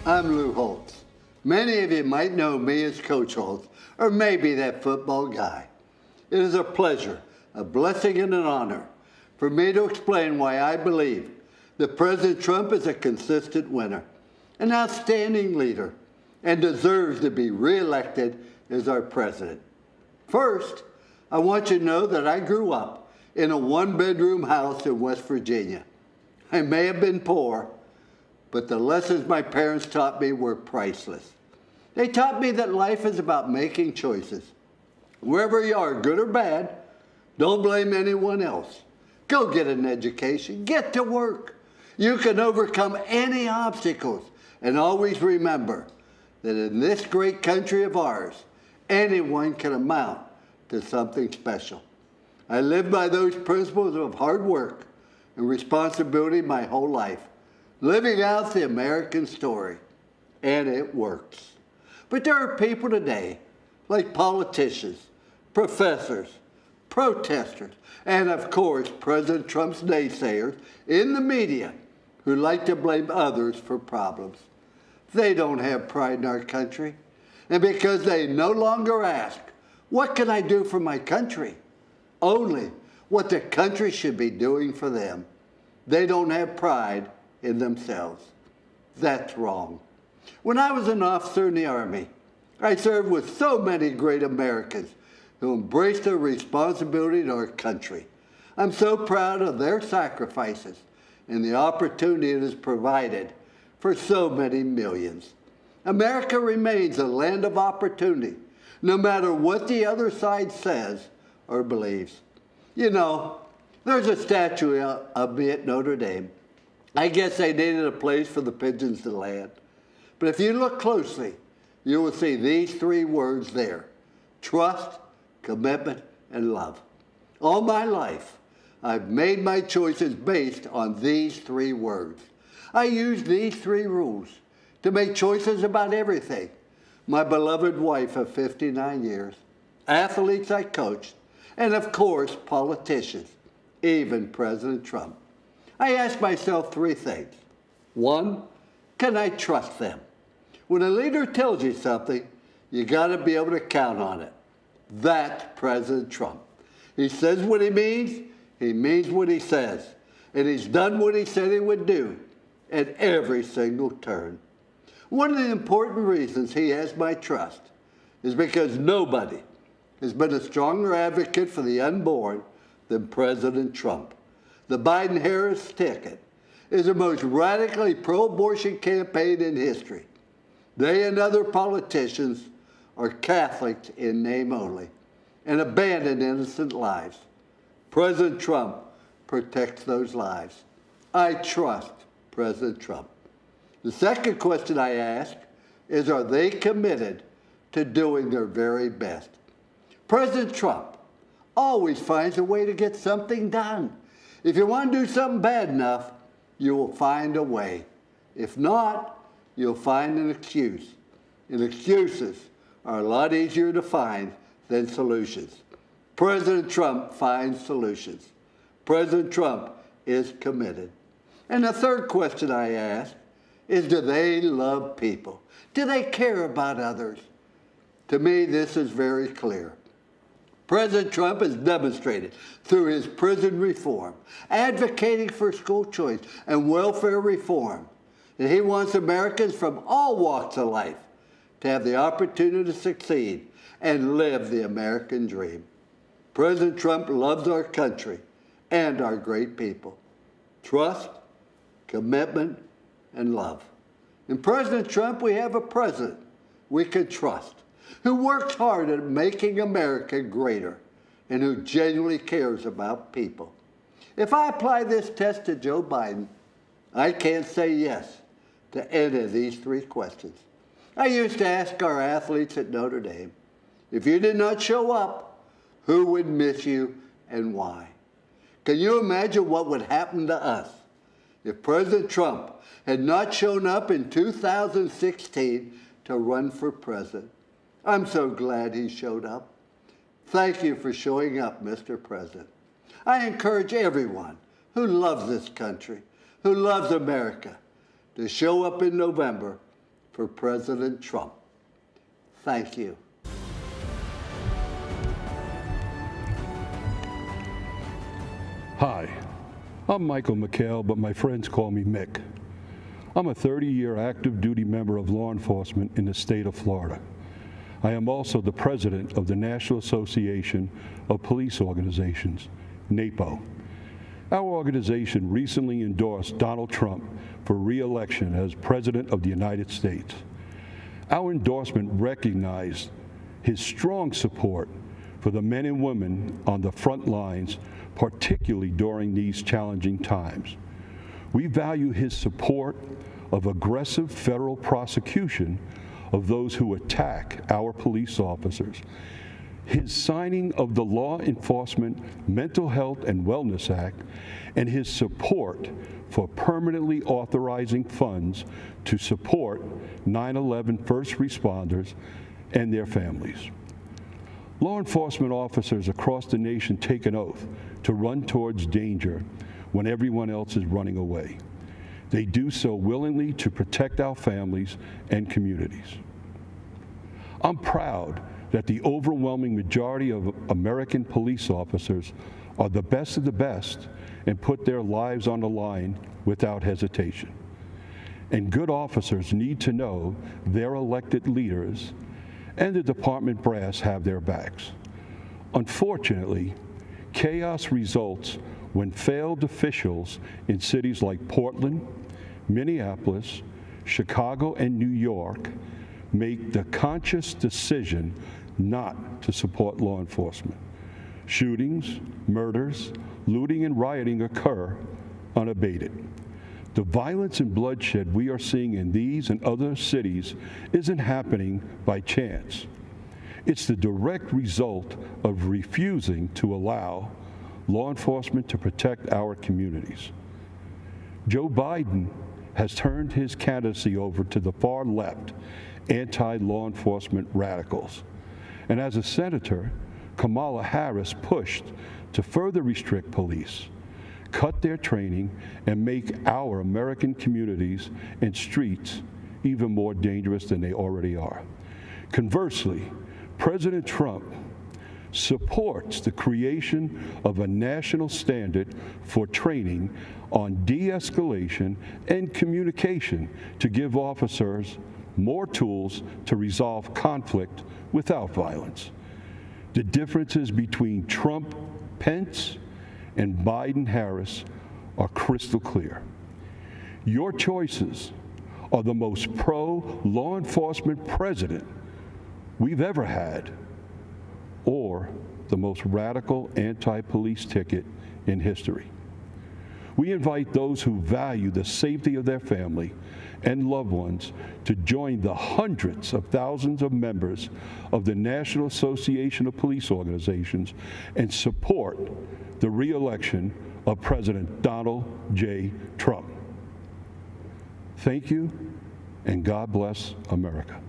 I'm Lou Holtz. Many of you might know me as Coach Holtz, or maybe that football guy. It is a pleasure, a blessing, and an honor for me to explain why I believe that President Trump is a consistent winner, an outstanding leader, and deserves to be reelected as our president. First, I want you to know that I grew up in a one-bedroom house in West Virginia. I may have been poor, but the lessons my parents taught me were priceless. They taught me that life is about making choices. Wherever you are, good or bad, don't blame anyone else. Go get an education, get to work. You can overcome any obstacles, and always remember that in this great country of ours, anyone can amount to something special. I lived by those principles of hard work and responsibility my whole life, living out the American story, and it works. But there are people today, like politicians, professors, protesters, and of course, President Trump's naysayers in the media who like to blame others for problems. They don't have pride in our country, and because they no longer ask, what can I do for my country? Only what the country should be doing for them. They don't have pride in themselves. That's wrong. When I was an officer in the Army, I served with so many great Americans who embraced their responsibility to our country. I'm so proud of their sacrifices and the opportunity it has provided for so many millions. America remains a land of opportunity, no matter what the other side says or believes. You know, there's a statue of me at Notre Dame. I guess they needed a place for the pigeons to land. But if you look closely, you will see these three words there: trust, commitment, and love. All my life, I've made my choices based on these three words. I use these three rules to make choices about everything: my beloved wife of 59 years, athletes I coached, and of course, politicians, even President Trump. I ask myself three things. One, can I trust them? When a leader tells you something, you got to be able to count on it. That's President Trump. He says what he means what he says, and he's done what he said he would do at every single turn. One of the important reasons he has my trust is because nobody has been a stronger advocate for the unborn than President Trump. The Biden-Harris ticket is the most radically pro-abortion campaign in history. They and other politicians are Catholics in name only and abandon innocent lives. President Trump protects those lives. I trust President Trump. The second question I ask is, are they committed to doing their very best? President Trump always finds a way to get something done. If you want to do something bad enough, you will find a way. If not, you'll find an excuse. And excuses are a lot easier to find than solutions. President Trump finds solutions. President Trump is committed. And the third question I ask is, do they love people? Do they care about others? To me, this is very clear. President Trump has demonstrated through his prison reform, advocating for school choice and welfare reform, that he wants Americans from all walks of life to have the opportunity to succeed and live the American dream. President Trump loves our country and our great people. Trust, commitment, and love. In President Trump, we have a president we can trust, who works hard at making America greater and who genuinely cares about people. If I apply this test to Joe Biden, I can't say yes to any of these three questions. I used to ask our athletes at Notre Dame, if you did not show up, who would miss you and why? Can you imagine what would happen to us if President Trump had not shown up in 2016 to run for president? I'm so glad he showed up. Thank you for showing up, Mr. President. I encourage everyone who loves this country, who loves America, to show up in November for President Trump. Thank you. Hi, I'm Michael McHale, but my friends call me Mick. I'm a 30-year active duty member of law enforcement in the state of Florida. I am also the president of the National Association of Police Organizations, NAPO. Our organization recently endorsed Donald Trump for re-election as President of the United States. Our endorsement recognized his strong support for the men and women on the front lines, particularly during these challenging times. We value his support of aggressive federal prosecution of those who attack our police officers, his signing of the Law Enforcement Mental Health and Wellness Act, and his support for permanently authorizing funds to support 9/11 first responders and their families. Law enforcement officers across the nation take an oath to run towards danger when everyone else is running away. They do so willingly to protect our families and communities. I'm proud that the overwhelming majority of American police officers are the best of the best and put their lives on the line without hesitation. And good officers need to know their elected leaders and the department brass have their backs. Unfortunately, chaos results when failed officials in cities like Portland, Minneapolis, Chicago, and New York make the conscious decision not to support law enforcement. Shootings, murders, looting, and rioting occur unabated. The violence and bloodshed we are seeing in these and other cities isn't happening by chance. It's the direct result of refusing to allow law enforcement to protect our communities. Joe Biden has turned his candidacy over to the far left anti-law enforcement radicals. And as a senator, Kamala Harris pushed to further restrict police, cut their training, and make our American communities and streets even more dangerous than they already are. Conversely, President Trump supports the creation of a national standard for training on de-escalation and communication to give officers more tools to resolve conflict without violence. The differences between Trump, Pence, and Biden-Harris are crystal clear. Your choices are the most pro-law enforcement president we've ever had, or the most radical anti-police ticket in history. We invite those who value the safety of their family and loved ones to join the hundreds of thousands of members of the National Association of Police Organizations and support the re-election of President Donald J. Trump. Thank you, and God bless America.